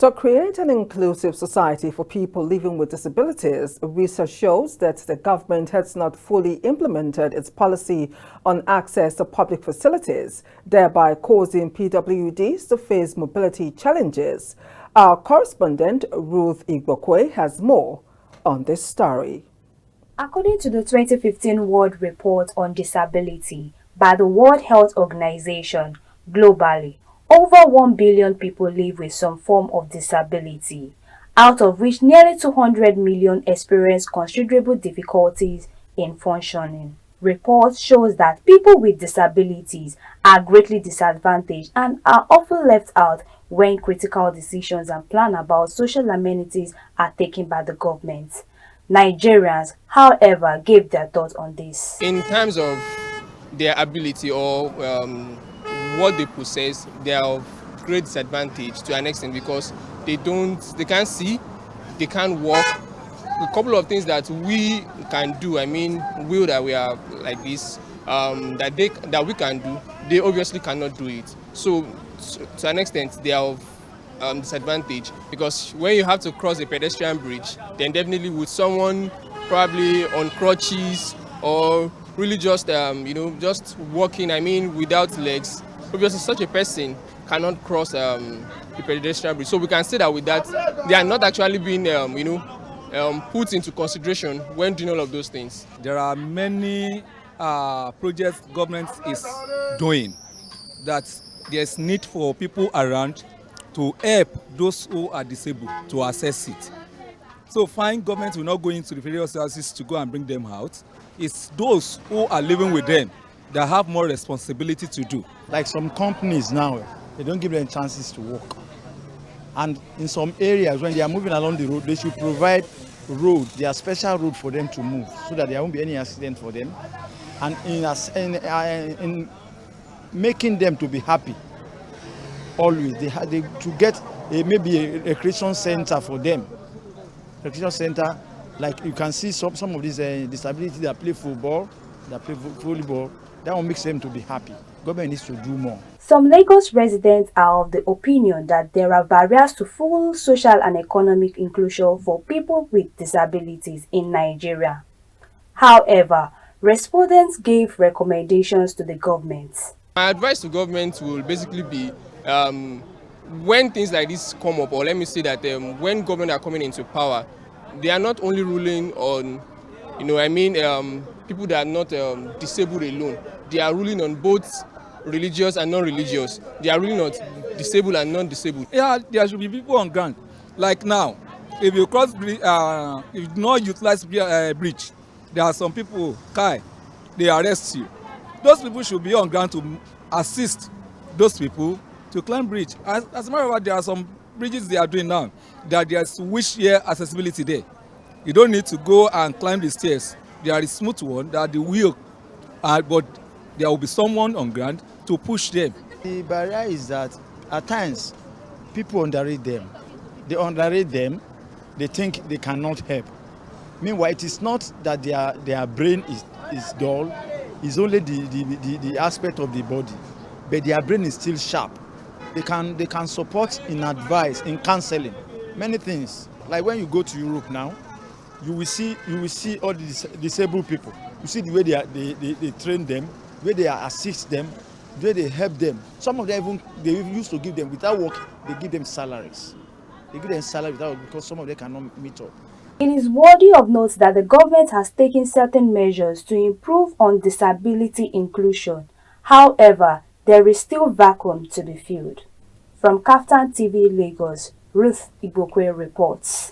To create an inclusive society for people living with disabilities, research shows that the government has not fully implemented its policy on access to public facilities, thereby causing PWDs to face mobility challenges. Our correspondent, Ruth Igbokwe, has more on this story. According to the 2015 World Report on Disability by the World Health Organization, globally, over 1 billion people live with some form of disability, out of which nearly 200 million experience considerable difficulties in functioning. Report shows that people with disabilities are greatly disadvantaged and are often left out when critical decisions and plans about social amenities are taken by the government. Nigerians, however, gave their thoughts on this. In terms of their ability or what they possess, they are of great disadvantage to an extent because they can't see, they can't walk. A couple of things that we can do, that we are like this, that we can do, they obviously cannot do it. So to an extent, they are of disadvantage because when you have to cross a pedestrian bridge, then definitely with someone probably on crutches or really just just walking, without legs, obviously such a person cannot cross the pedestrian bridge. So we can say that with that, they are not actually being put into consideration when doing all of those things. There are many projects government is doing that there's need for people around to help those who are disabled to access it. So fine, government will not go into the various houses to go and bring them out. It's those who are living with them that have more responsibility to do. Like some companies now, they don't give them chances to work. And in some areas, when they are moving along the road, they should provide road, their special road for them to move, so that there won't be any accident for them. And in making them to be happy, always, they to get maybe a recreation center for them. Recreation center, like you can see some of these disabilities that play football, that play volleyball, that one makes them to be happy. Government needs to do more. Some Lagos residents are of the opinion that there are barriers to full social and economic inclusion for people with disabilities in Nigeria. However, respondents gave recommendations to the government. My advice to government will basically be when things like this come up, or let me say that when government are coming into power, they are not only ruling on, people that are not disabled alone. They are ruling on both religious and non-religious. They are ruling on disabled and non-disabled. Yeah, there should be people on ground. Like now, if you cross, if you not utilize bridge, there are some people, they arrest you. Those people should be on ground to assist those people to climb bridge. As a matter of fact, there are some bridges they are doing now that there's wheelchair accessibility there. You don't need to go and climb the stairs. There is smooth one that the wheel, but there will be someone on ground to push them. The barrier is that at times people underrate them. They underrate them. They think they cannot help. Meanwhile, it is not that their brain is dull. It's only the aspect of the body, but their brain is still sharp. They can support in advice, in counseling, many things. Like when you go to Europe now, you will see all the disabled people. You see the way they train them, the way they assist them, the way they help them. Some of them they used to give them without work. They give them salaries. They give them salary without work because some of them cannot meet up. It is worthy of note that the government has taken certain measures to improve on disability inclusion. However, there is still vacuum to be filled. From KAFTAN TV Lagos, Ruth Igbokwe reports.